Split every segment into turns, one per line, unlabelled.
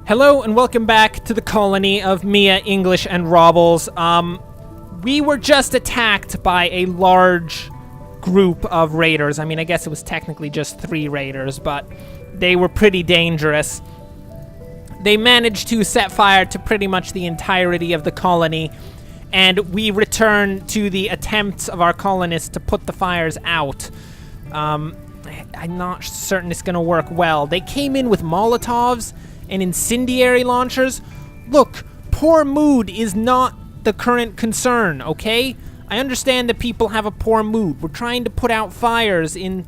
Hello and welcome back to the colony of Mia, English, and Robles. We were just attacked by a large group of raiders. I mean, I guess it was technically just 3 raiders, but they were pretty dangerous. They managed to set fire to pretty much the entirety of the colony, and we returned to the attempts of our colonists to put the fires out. I'm not certain it's gonna work well. They came in with Molotovs and incendiary launchers. Look, poor mood is not the current concern, okay? I understand that people have a poor mood. We're trying to put out fires in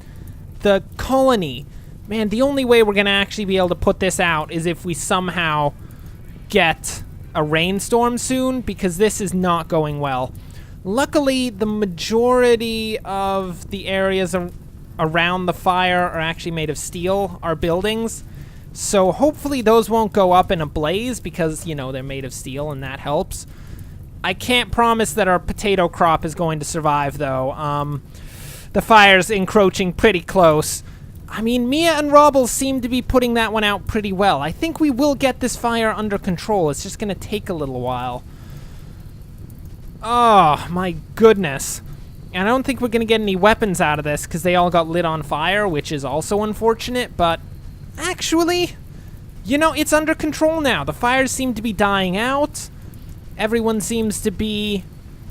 the colony. Man, the only way we're gonna actually be able to put this out is if we somehow get a rainstorm soon, because this is not going well. Luckily, the majority of the areas around the fire are actually made of steel, our buildings. So hopefully those won't go up in a blaze because, you know, they're made of steel and that helps. I can't promise that our potato crop is going to survive, though. The fire's encroaching pretty close. I mean, Mia and Robles seem to be putting that one out pretty well. I think we will get this fire under control. It's just going to take a little while. Oh, my goodness. And I don't think we're going to get any weapons out of this because they all got lit on fire, which is also unfortunate, but actually, you know, it's under control now. The fires seem to be dying out. Everyone seems to be,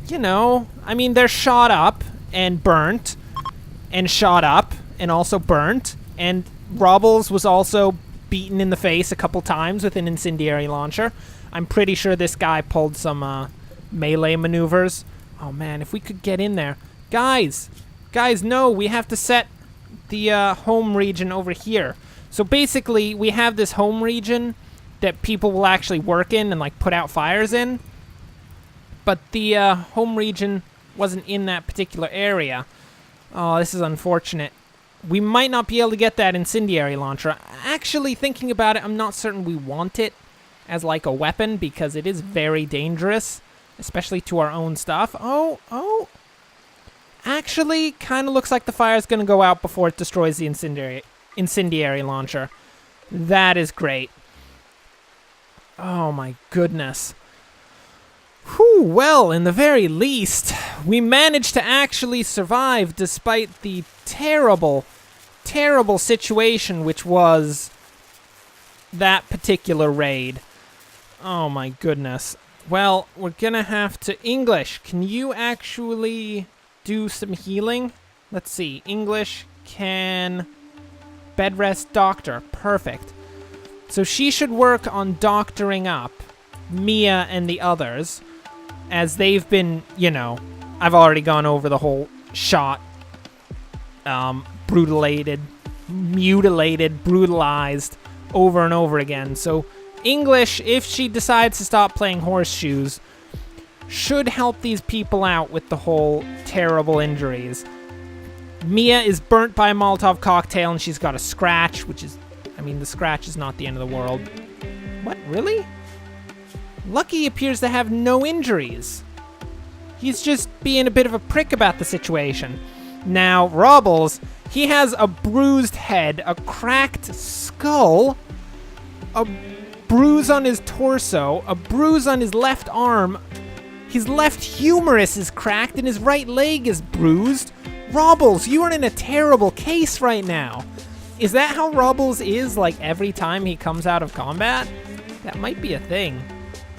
you know, I mean, they're shot up and burnt, and shot up and also burnt, and Robles was also beaten in the face a couple times with an incendiary launcher. I'm pretty sure this guy pulled some melee maneuvers. Oh man, if we could get in there. Guys, no, we have to set the home region over here. So basically, we have this home region that people will actually work in and like put out fires in. But the home region wasn't in that particular area. Oh, this is unfortunate. We might not be able to get that incendiary launcher. Actually, thinking about it, I'm not certain we want it as like a weapon because it is very dangerous, especially to our own stuff. Oh. Actually, kind of looks like the fire's going to go out before it destroys the incendiary launcher. That is great. Oh my goodness. Whew, well, in the very least, we managed to actually survive despite the terrible situation which was that particular raid. Oh my goodness. Well, we're gonna have to... English, can you actually do some healing? Let's see. English can... Bed rest doctor. Perfect. So she should work on doctoring up Mia and the others, as they've been, you know, I've already gone over the whole shot, mutilated, brutalized over and over again. So English, if she decides to stop playing horseshoes, should help these people out with the whole terrible injuries. Mia is burnt by a Molotov cocktail and she's got a scratch, which is, I mean, the scratch is not the end of the world. What, really? Lucky appears to have no injuries. He's just being a bit of a prick about the situation. Now, Robles, he has a bruised head, a cracked skull, a bruise on his torso, a bruise on his left arm. His left humerus is cracked and his right leg is bruised. Robles, you are in a terrible case right now. Is that how Robles is, like, every time he comes out of combat? That might be a thing.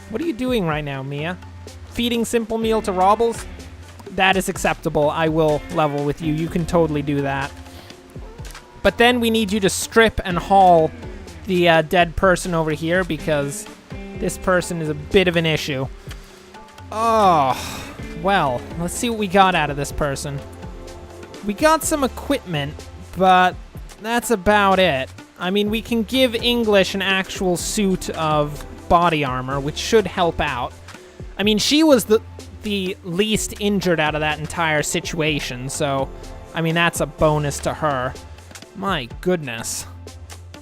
What are you doing right now, Mia? Feeding simple meal to Robles? That is acceptable. I will level with you. You can totally do that. But then we need you to strip and haul the dead person over here because this person is a bit of an issue. Oh, well, let's see what we got out of this person. We got some equipment, but that's about it. I mean, we can give English an actual suit of body armor, which should help out. I mean, she was the least injured out of that entire situation, so, I mean, that's a bonus to her. My goodness.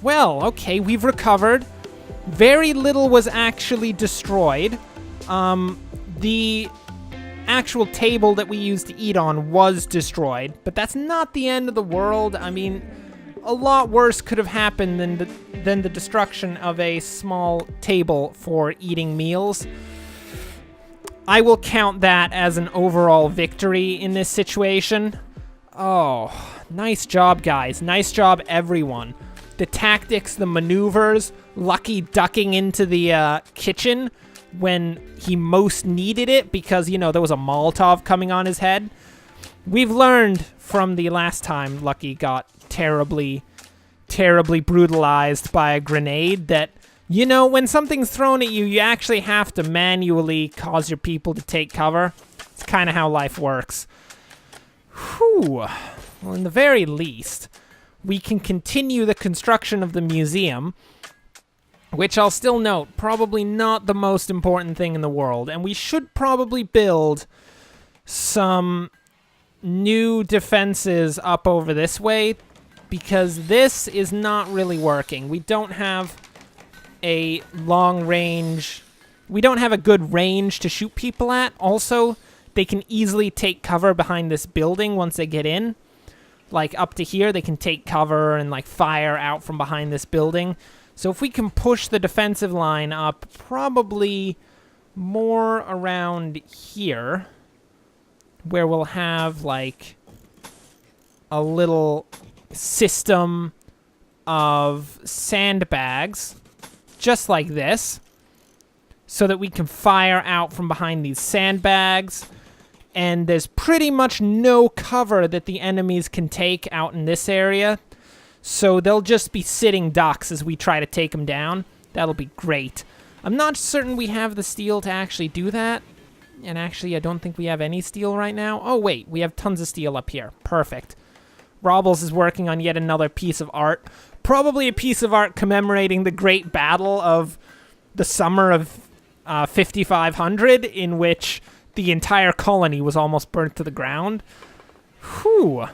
Well, okay, we've recovered. Very little was actually destroyed. The actual table that we used to eat on was destroyed, but that's not the end of the world. I mean, a lot worse could have happened than the destruction of a small table for eating meals. I will count that as an overall victory in this situation. Oh, nice job, guys. Nice job, everyone. The tactics, the maneuvers, Lucky ducking into the kitchen when he most needed it because, you know, there was a Molotov coming on his head. We've learned from the last time Lucky got terribly, terribly brutalized by a grenade that, you know, when something's thrown at you, you actually have to manually cause your people to take cover. It's kind of how life works. Whew. Well, in the very least, we can continue the construction of the museum, which I'll still note, probably not the most important thing in the world. And we should probably build some new defenses up over this way, because this is not really working. We don't have a long range. We don't have a good range to shoot people at. Also, they can easily take cover behind this building once they get in. Like up to here, they can take cover and like fire out from behind this building. So if we can push the defensive line up, probably more around here, where we'll have like a little system of sandbags, just like this, so that we can fire out from behind these sandbags. And there's pretty much no cover that the enemies can take out in this area. So they'll just be sitting ducks as we try to take them down. That'll be great. I'm not certain we have the steel to actually do that. And actually, I don't think we have any steel right now. Oh, wait. We have tons of steel up here. Perfect. Robles is working on yet another piece of art. Probably a piece of art commemorating the great battle of the summer of 5500, in which the entire colony was almost burnt to the ground. Whew.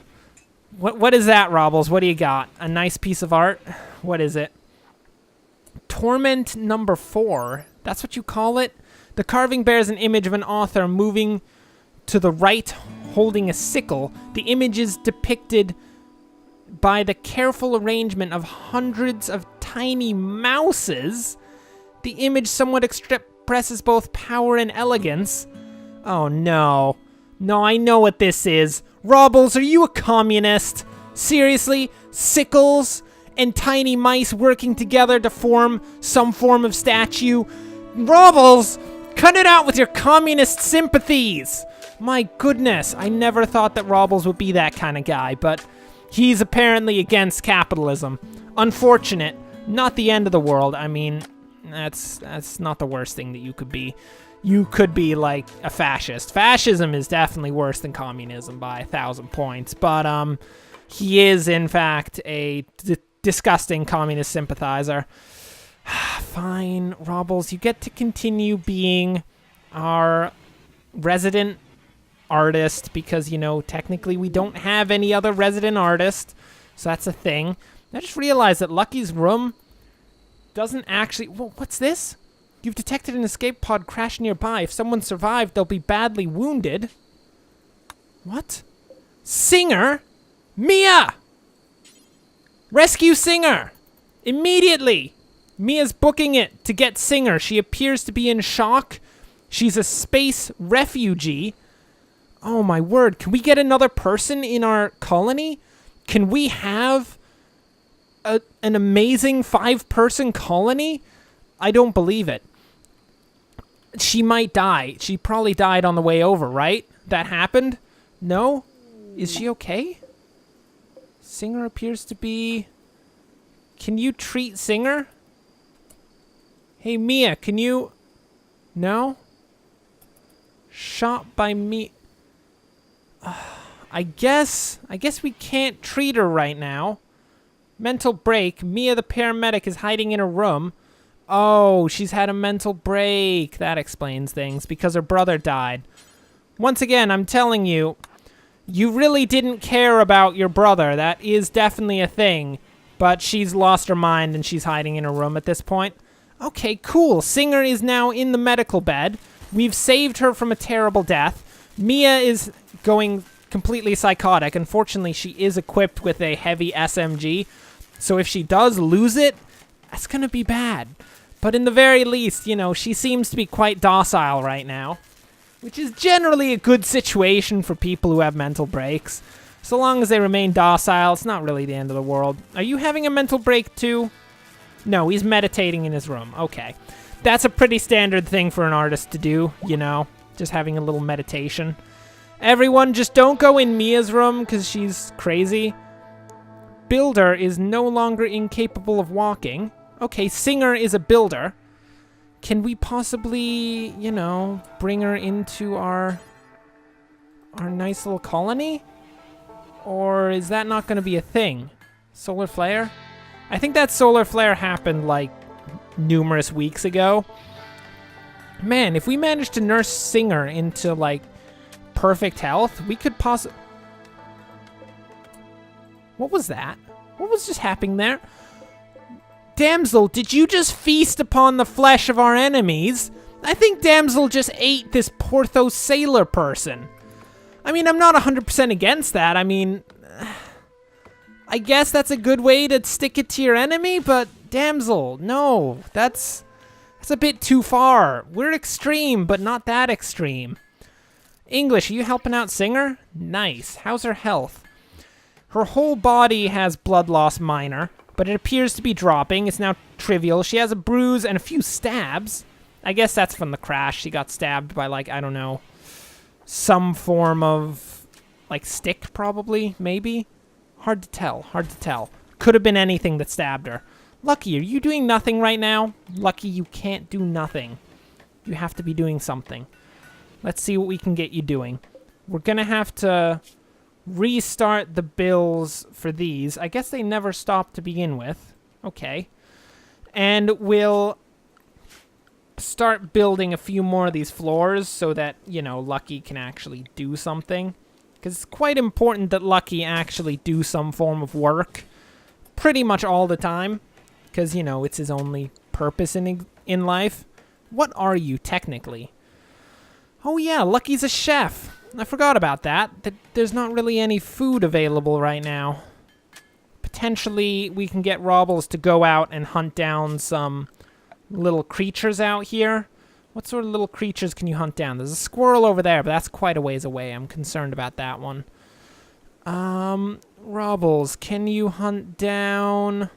What is that, Robles? What do you got? A nice piece of art? What is it? Torment number 4. That's what you call it? The carving bears an image of an author moving to the right, holding a sickle. The image is depicted by the careful arrangement of hundreds of tiny mouses. The image somewhat expresses both power and elegance. Oh, no. No, I know what this is. Robles, are you a communist? Seriously? Sickles and tiny mice working together to form some form of statue? Robles, cut it out with your communist sympathies! My goodness, I never thought that Robles would be that kind of guy, but he's apparently against capitalism. Unfortunate. Not the end of the world. I mean, that's not the worst thing that you could be. You could be, like, a fascist. Fascism is definitely worse than communism by 1,000 points. But, he is, in fact, a disgusting communist sympathizer. Fine, Robles, you get to continue being our resident artist because, you know, technically we don't have any other resident artist. So that's a thing. I just realized that Lucky's room doesn't actually... Well, what's this? You've detected an escape pod crash nearby. If someone survived, they'll be badly wounded. What? Singer? Mia! Rescue Singer! Immediately! Mia's booking it to get Singer. She appears to be in shock. She's a space refugee. Oh my word. Can we get another person in our colony? Can we have an amazing 5-person colony? I don't believe it. She might die. She probably died on the way over, right? That happened? No? Is she okay? Singer appears to be... Can you treat Singer? Hey, Mia, can you... No? Shot by me... I guess we can't treat her right now. Mental break. Mia the paramedic is hiding in her room. Oh, she's had a mental break. That explains things, because her brother died. Once again, I'm telling you, you really didn't care about your brother. That is definitely a thing. But she's lost her mind and she's hiding in her room at this point. Okay, cool. Singer is now in the medical bed. We've saved her from a terrible death. Mia is going completely psychotic. Unfortunately, she is equipped with a heavy SMG, so if she does lose it, that's gonna be bad. But in the very least, you know, she seems to be quite docile right now, which is generally a good situation for people who have mental breaks. So long as they remain docile, it's not really the end of the world. Are you having a mental break too? No, he's meditating in his room. Okay. That's a pretty standard thing for an artist to do, you know, just having a little meditation. Everyone, just don't go in Mia's room because she's crazy. Builder is no longer incapable of walking. Okay, Singer is a builder. Can we possibly, you know, bring her into our nice little colony? Or is that not going to be a thing? Solar flare? I think that solar flare happened, like, numerous weeks ago. Man, if we managed to nurse Singer into, like, perfect health, we could possibly... What was that? What was just happening there? Damsel, did you just feast upon the flesh of our enemies? I think Damsel just ate this Porthos sailor person. I mean, I'm not 100% against that. I mean, I guess that's a good way to stick it to your enemy, but Damsel, no, that's a bit too far. We're extreme, but not that extreme. English, are you helping out Singer? Nice. How's her health? Her whole body has blood loss minor, but it appears to be dropping. It's now trivial. She has a bruise and a few stabs. I guess that's from the crash. She got stabbed by, like, I don't know, some form of, like, stick, probably, maybe? Hard to tell. Hard to tell. Could have been anything that stabbed her. Lucky, are you doing nothing right now? Lucky, you can't do nothing. You have to be doing something. Let's see what we can get you doing. We're going to have to restart the bills for these. I guess they never stopped to begin with. Okay. And we'll start building a few more of these floors so that, you know, Lucky can actually do something. Because it's quite important that Lucky actually do some form of work pretty much all the time. Because, you know, it's his only purpose in life. What are you, technically? Oh, yeah, Lucky's a chef. I forgot about that. There's not really any food available right now. Potentially, we can get Robles to go out and hunt down some little creatures out here. What sort of little creatures can you hunt down? There's a squirrel over there, but that's quite a ways away. I'm concerned about that one. Robles, can you hunt down...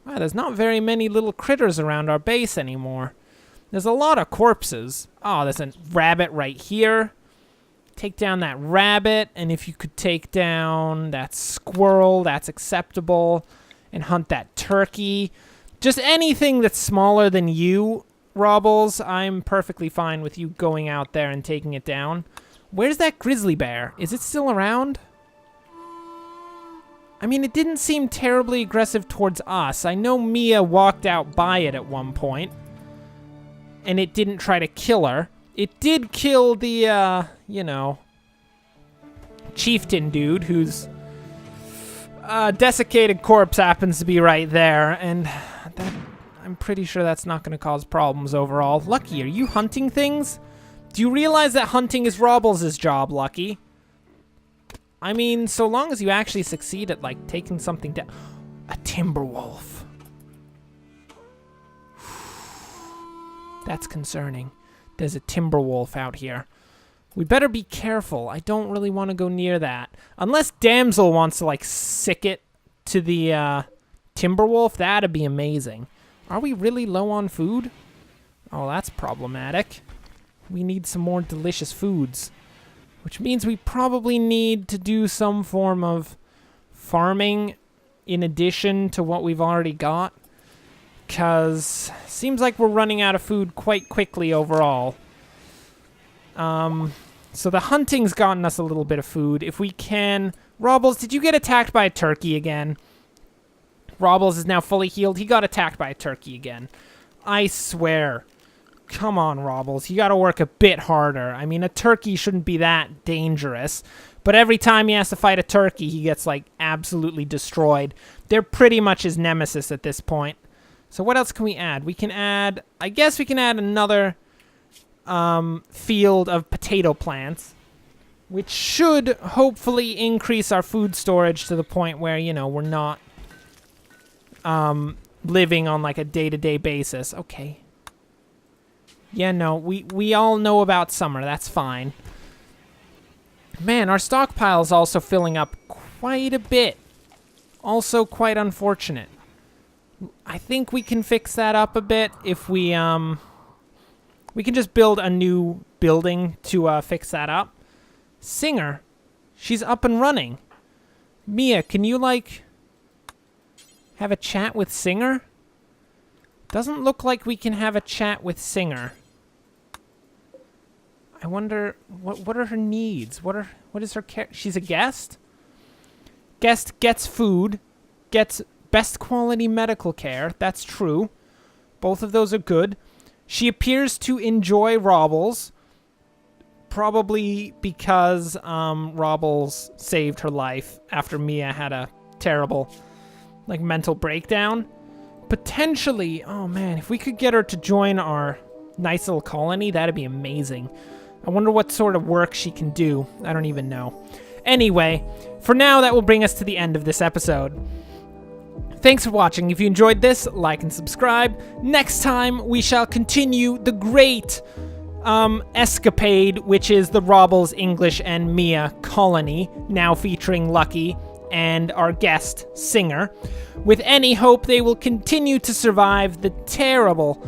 Wow, there's not very many little critters around our base anymore. There's a lot of corpses. Oh, there's a rabbit right here. Take down that rabbit, and if you could take down that squirrel, that's acceptable. And hunt that turkey. Just anything that's smaller than you, Robles, I'm perfectly fine with you going out there and taking it down. Where's that grizzly bear? Is it still around? I mean, it didn't seem terribly aggressive towards us. I know Mia walked out by it at one point. And it didn't try to kill her. It did kill the, you know, chieftain dude whose desiccated corpse happens to be right there. And that, I'm pretty sure that's not going to cause problems overall. Lucky, are you hunting things? Do you realize that hunting is Robles' job, Lucky? I mean, so long as you actually succeed at, like, taking something down. A timber wolf. That's concerning. There's a timber wolf out here. We better be careful. I don't really want to go near that. Unless Damsel wants to, like, sick it to the timber wolf, that'd be amazing. Are we really low on food? Oh, that's problematic. We need some more delicious foods. Which means we probably need to do some form of farming in addition to what we've already got. Because seems like we're running out of food quite quickly overall. So the hunting's gotten us a little bit of food. If we can... Robles, did you get attacked by a turkey again? Robles is now fully healed. He got attacked by a turkey again. I swear. Come on, Robles. You gotta work a bit harder. I mean, a turkey shouldn't be that dangerous. But every time he has to fight a turkey, he gets, like, absolutely destroyed. They're pretty much his nemesis at this point. So what else can we add? We can add... I guess we can add another field of potato plants. which should hopefully increase our food storage to the point where, you know, we're not living on like a day-to-day basis. Okay. Yeah, no, we all know about summer. That's fine. Man, our stockpile's also filling up quite a bit. Also quite unfortunate. I think we can fix that up a bit if we can just build a new building to fix that up. Singer, she's up and running. Mia, can you, like, have a chat with Singer? Doesn't look like we can have a chat with Singer. I wonder, what are her needs? What is her care? She's a guest? Guest gets food, gets best quality medical care. That's true. Both of those are good. She appears to enjoy Robles. Probably because Robles saved her life after Mia had a terrible, like, mental breakdown. Potentially, oh man, if we could get her to join our nice little colony, that'd be amazing. I wonder what sort of work she can do. I don't even know. Anyway, for now, that will bring us to the end of this episode. Thanks for watching. If you enjoyed this, like and subscribe. Next time, we shall continue the great escapade, which is the Robles, English, and Mia colony, now featuring Lucky and our guest, Singer, with any hope they will continue to survive the terrible,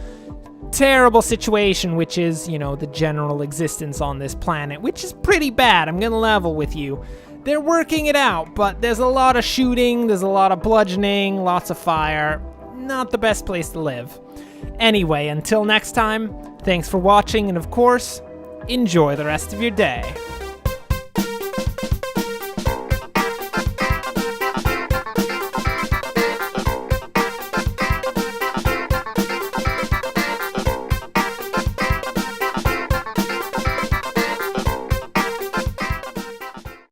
terrible situation, which is, you know, the general existence on this planet, which is pretty bad. I'm gonna level with you. They're working it out, but there's a lot of shooting, there's a lot of bludgeoning, lots of fire. Not the best place to live. Anyway, until next time, thanks for watching, and of course, enjoy the rest of your day.